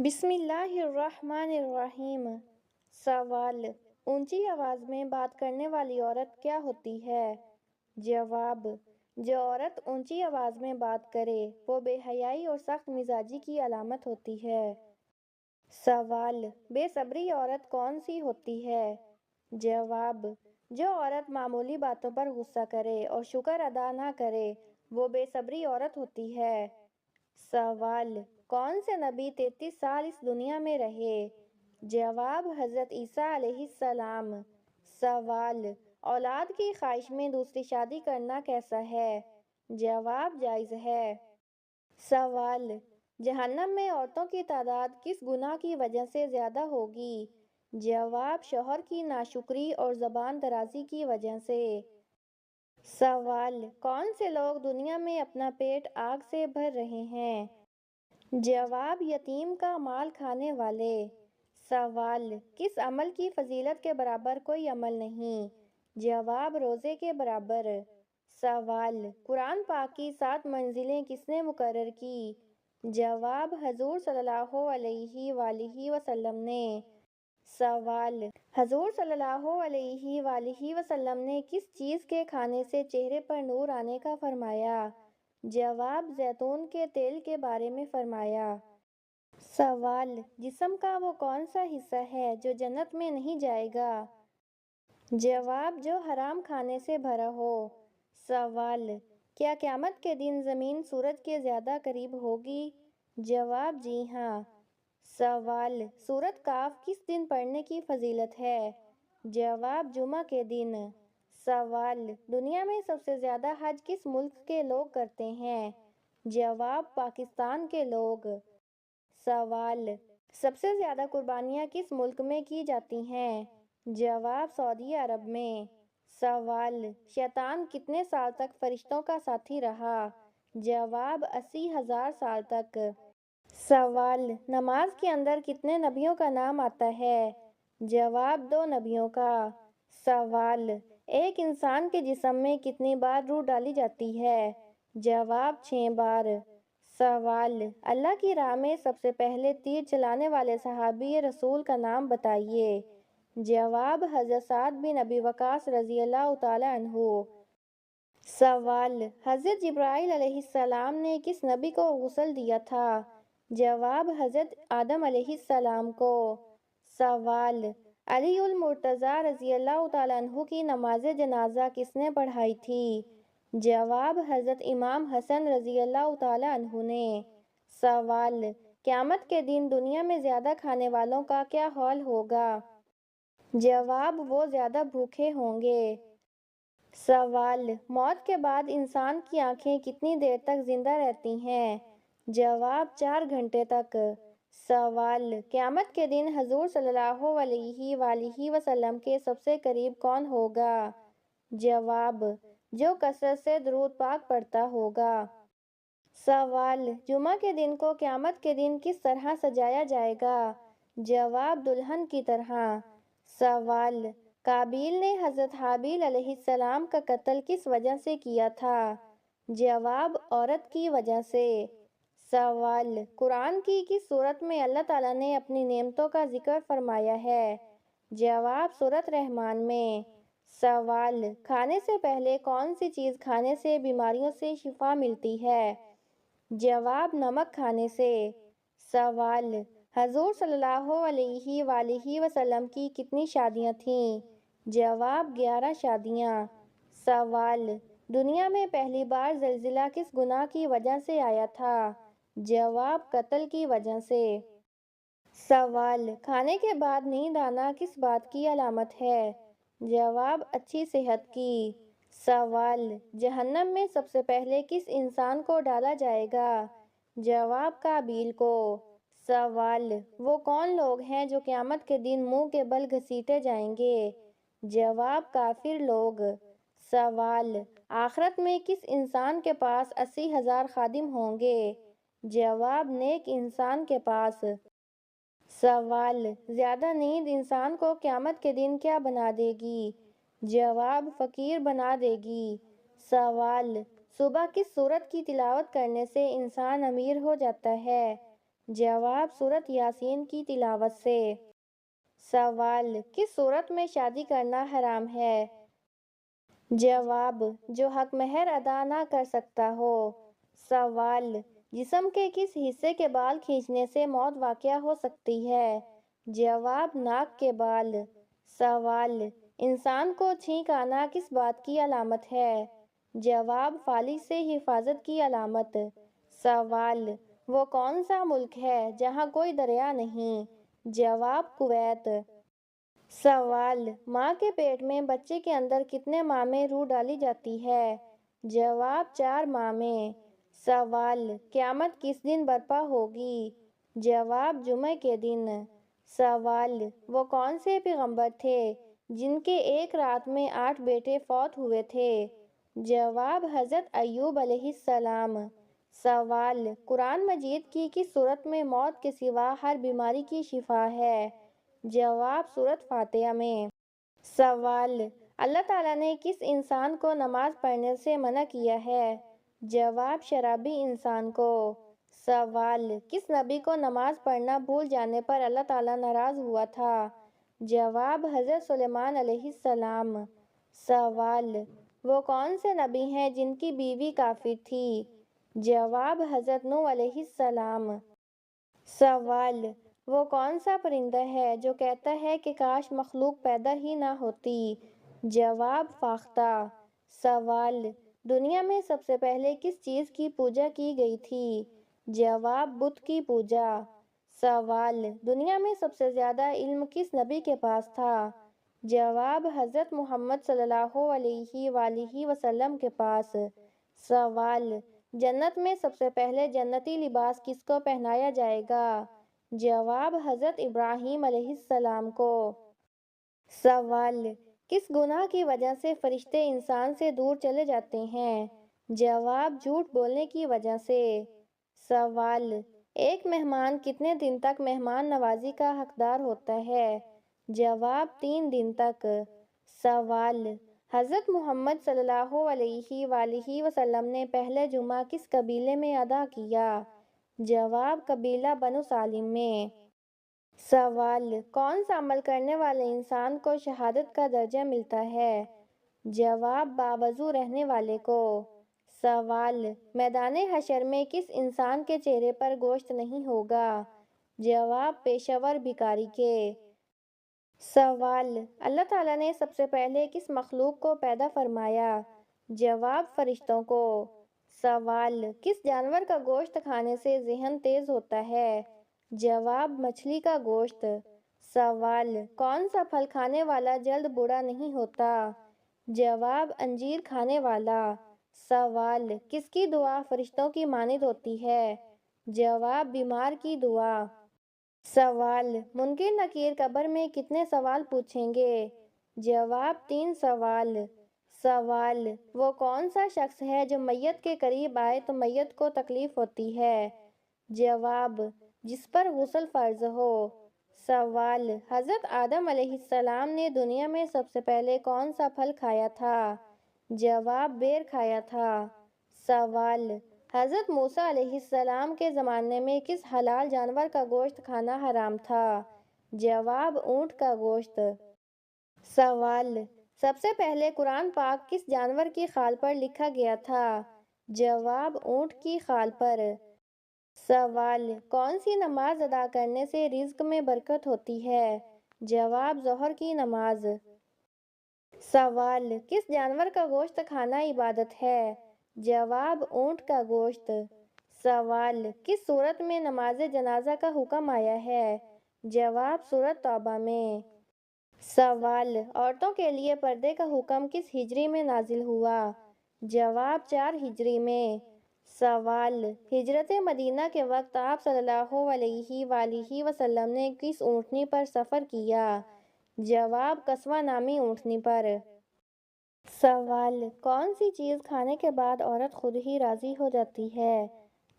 بسم اللہ الرحمن الرحیم۔ سوال: اونچی آواز میں بات کرنے والی عورت کیا ہوتی ہے؟ جواب: جو عورت اونچی آواز میں بات کرے وہ بے حیائی اور سخت مزاجی کی علامت ہوتی ہے۔ سوال: بے صبری عورت کون سی ہوتی ہے؟ جواب: جو عورت معمولی باتوں پر غصہ کرے اور شکر ادا نہ کرے وہ بے صبری عورت ہوتی ہے۔ سوال: کون سے نبی 33 سال اس دنیا میں رہے؟ جواب: حضرت عیسیٰ علیہ السلام۔ سوال: اولاد کی خواہش میں دوسری شادی کرنا کیسا ہے؟ جواب: جائز ہے۔ سوال: جہنم میں عورتوں کی تعداد کس گناہ کی وجہ سے زیادہ ہوگی؟ جواب: شوہر کی ناشکری اور زبان درازی کی وجہ سے۔ سوال: کون سے لوگ دنیا میں اپنا پیٹ آگ سے بھر رہے ہیں؟ جواب: یتیم کا مال کھانے والے۔ سوال: کس عمل کی فضیلت کے برابر کوئی عمل نہیں؟ جواب: روزے کے برابر۔ سوال: قرآن پاک کی 7 منزلیں کس نے مقرر کی؟ جواب: حضور صلی اللہ علیہ وآلہ وسلم نے۔ سوال: حضور صلی اللہ علیہ وآلہ وسلم نے کس چیز کے کھانے سے چہرے پر نور آنے کا فرمایا؟ جواب: زیتون کے تیل کے بارے میں فرمایا۔ سوال: جسم کا وہ کون سا حصہ ہے جو جنت میں نہیں جائے گا؟ جواب: جو حرام کھانے سے بھرا ہو۔ سوال: کیا قیامت کے دن زمین سورج کے زیادہ قریب ہوگی؟ جواب: جی ہاں۔ سوال: سورۃ کاف کس دن پڑھنے کی فضیلت ہے؟ جواب: جمعہ کے دن۔ سوال: دنیا میں سب سے زیادہ حج کس ملک کے لوگ کرتے ہیں؟ جواب: پاکستان کے لوگ۔ سوال: سب سے زیادہ قربانیاں کس ملک میں کی جاتی ہیں؟ جواب: سعودی عرب میں۔ سوال: شیطان کتنے سال تک فرشتوں کا ساتھی رہا؟ جواب: 80,000 سال تک۔ سوال: نماز کے اندر کتنے نبیوں کا نام آتا ہے؟ جواب: 2 نبیوں کا۔ سوال: ایک انسان کے جسم میں کتنی بار روح ڈالی جاتی ہے؟ جواب: 6 بار۔ سوال: اللہ کی راہ میں سب سے پہلے تیر چلانے والے صحابی رسول کا نام بتائیے۔ جواب: حضرت سعد بن ابی وقاص رضی اللہ تعالی عنہ۔ سوال: حضرت جبرائیل علیہ السلام نے کس نبی کو غسل دیا تھا؟ جواب: حضرت آدم علیہ السلام کو۔ سوال: علی المرتضیٰ رضی اللہ تعالی عنہ کی نماز جنازہ کس نے پڑھائی تھی؟ جواب: حضرت امام حسن رضی اللہ تعالی عنہ نے۔ سوال: قیامت کے دن دنیا میں زیادہ کھانے والوں کا کیا حال ہوگا؟ جواب: وہ زیادہ بھوکے ہوں گے۔ سوال: موت کے بعد انسان کی آنکھیں کتنی دیر تک زندہ رہتی ہیں؟ جواب: 4 گھنٹے تک۔ سوال: قیامت کے دن حضور صلی اللہ علیہ وآلہ وسلم کے سب سے قریب کون ہوگا؟ جواب: جو کثرت سے درود پاک پڑھتا ہوگا۔ سوال: جمعہ کے دن کو قیامت کے دن کس طرح سجایا جائے گا؟ جواب: دلہن کی طرح۔ سوال: قابیل نے حضرت حابیل علیہ السلام کا قتل کس وجہ سے کیا تھا؟ جواب: عورت کی وجہ سے۔ سوال: قرآن کی کس سورت میں اللہ تعالیٰ نے اپنی نعمتوں کا ذکر فرمایا ہے؟ جواب: سورۃ رحمان میں۔ سوال: کھانے سے پہلے کون سی چیز کھانے سے بیماریوں سے شفا ملتی ہے؟ جواب: نمک کھانے سے۔ سوال: حضور صلی اللہ علیہ وآلہ وسلم کی کتنی شادیاں تھیں؟ جواب: 11 شادیاں۔ سوال: دنیا میں پہلی بار زلزلہ کس گناہ کی وجہ سے آیا تھا؟ جواب: قتل کی وجہ سے۔ سوال: کھانے کے بعد نیند آنا کس بات کی علامت ہے؟ جواب: اچھی صحت کی۔ سوال: جہنم میں سب سے پہلے کس انسان کو ڈالا جائے گا؟ جواب: قابیل کو۔ سوال: وہ کون لوگ ہیں جو قیامت کے دن منہ کے بل گھسیٹے جائیں گے؟ جواب: کافر لوگ۔ سوال: آخرت میں کس انسان کے پاس 80,000 خادم ہوں گے؟ جواب: نیک انسان کے پاس۔ سوال: زیادہ نیند انسان کو قیامت کے دن کیا بنا دے گی؟ جواب: فقیر بنا دے گی۔ سوال: صبح کس سورت کی تلاوت کرنے سے انسان امیر ہو جاتا ہے؟ جواب سورۃ یاسین کی تلاوت سے۔ سوال کس صورت میں شادی کرنا حرام ہے؟ جواب جو حق مہر ادا نہ کر سکتا ہو۔ سوال جسم کے کس حصے کے بال کھینچنے سے موت واقع ہو سکتی ہے؟ جواب ناک کے بال۔ سوال انسان کو چھینک آنا کس بات کی علامت ہے؟ جواب فالج سے حفاظت کی علامت۔ سوال وہ کون سا ملک ہے جہاں کوئی دریا نہیں؟ جواب کویت۔ سوال ماں کے پیٹ میں بچے کے اندر کتنے ماہ میں روح ڈالی جاتی ہے؟ جواب 4 ماہ میں۔ سوال قیامت کس دن برپا ہوگی؟ جواب جمعہ کے دن۔ سوال وہ کون سے پیغمبر تھے جن کے ایک رات میں 8 بیٹے فوت ہوئے تھے؟ جواب حضرت ایوب علیہ السلام۔ سوال قرآن مجید کی کس صورت میں موت کے سوا ہر بیماری کی شفا ہے؟ جواب سورۃ فاتحہ میں۔ سوال اللہ تعالیٰ نے کس انسان کو نماز پڑھنے سے منع کیا ہے؟ جواب شرابی انسان کو۔ سوال کس نبی کو نماز پڑھنا بھول جانے پر اللہ تعالیٰ ناراض ہوا تھا؟ جواب حضرت سلیمان علیہ السلام۔ سوال وہ کون سے نبی ہیں جن کی بیوی کافر تھی؟ جواب حضرت نوح علیہ السلام۔ سوال وہ کون سا پرندہ ہے جو کہتا ہے کہ کاش مخلوق پیدا ہی نہ ہوتی؟ جواب فاختہ۔ سوال دنیا میں سب سے پہلے کس چیز کی پوجا کی گئی تھی؟ جواب بت کی پوجا۔ سوال دنیا میں سب سے زیادہ علم کس نبی کے پاس تھا؟ جواب حضرت محمد صلی اللہ علیہ وآلہ وسلم کے پاس۔ سوال جنت میں سب سے پہلے جنتی لباس کس کو پہنایا جائے گا؟ جواب حضرت ابراہیم علیہ السلام کو۔ سوال کس گناہ کی وجہ سے فرشتے انسان سے دور چلے جاتے ہیں؟ جواب جھوٹ بولنے کی وجہ سے۔ سوال ایک مہمان کتنے دن تک مہمان نوازی کا حقدار ہوتا ہے؟ جواب 3 دن تک۔ سوال حضرت محمد صلی اللہ علیہ وآلہ وسلم نے پہلے جمعہ کس قبیلے میں ادا کیا؟ جواب قبیلہ بنو سالم میں۔ سوال کون سا عمل کرنے والے انسان کو شہادت کا درجہ ملتا ہے؟ جواب باوضو رہنے والے کو۔ سوال میدان حشر میں کس انسان کے چہرے پر گوشت نہیں ہوگا؟ جواب پیشہ ور بھکاری کے۔ سوال اللہ تعالیٰ نے سب سے پہلے کس مخلوق کو پیدا فرمایا؟ جواب فرشتوں کو۔ سوال کس جانور کا گوشت کھانے سے ذہن تیز ہوتا ہے؟ جواب مچھلی کا گوشت۔ سوال کون سا پھل کھانے والا جلد بوڑھا نہیں ہوتا؟ جواب انجیر کھانے والا۔ سوال کس کی دعا فرشتوں کی مانند ہوتی ہے؟ جواب بیمار کی دعا۔ سوال منکر نکیر قبر میں کتنے سوال پوچھیں گے؟ جواب 3 سوال۔ سوال وہ کون سا شخص ہے جو میت کے قریب آئے تو میت کو تکلیف ہوتی ہے؟ جواب جس پر غسل فرض ہو۔ سوال حضرت آدم علیہ السلام نے دنیا میں سب سے پہلے کون سا پھل کھایا تھا؟ جواب بیر کھایا تھا۔ سوال حضرت موسیٰ علیہ السلام کے زمانے میں کس حلال جانور کا گوشت کھانا حرام تھا؟ جواب اونٹ کا گوشت۔ سوال سب سے پہلے قرآن پاک کس جانور کی خال پر لکھا گیا تھا؟ جواب اونٹ کی خال پر۔ سوال کون سی نماز ادا کرنے سے رزق میں برکت ہوتی ہے؟ جواب ظہر کی نماز۔ سوال کس جانور کا گوشت کھانا عبادت ہے؟ جواب اونٹ کا گوشت۔ سوال کس صورت میں نماز جنازہ کا حکم آیا ہے؟ جواب سورۃ توبہ میں۔ سوال عورتوں کے لیے پردے کا حکم کس ہجری میں نازل ہوا؟ جواب 4 ہجری میں۔ سوال ہجرت مدینہ کے وقت آپ صلی اللہ علیہ وآلہ وسلم نے کس اونٹنی پر سفر کیا؟ جواب قصوہ نامی اونٹنی پر۔ سوال کون سی چیز کھانے کے بعد عورت خود ہی راضی ہو جاتی ہے؟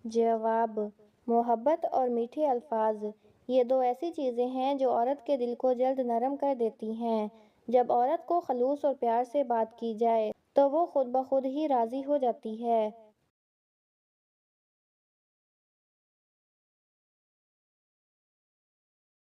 جواب محبت اور میٹھے الفاظ۔ یہ 2 ایسی چیزیں ہیں جو عورت کے دل کو جلد نرم کر دیتی ہیں۔ جب عورت کو خلوص اور پیار سے بات کی جائے تو وہ خود بخود ہی راضی ہو جاتی ہے۔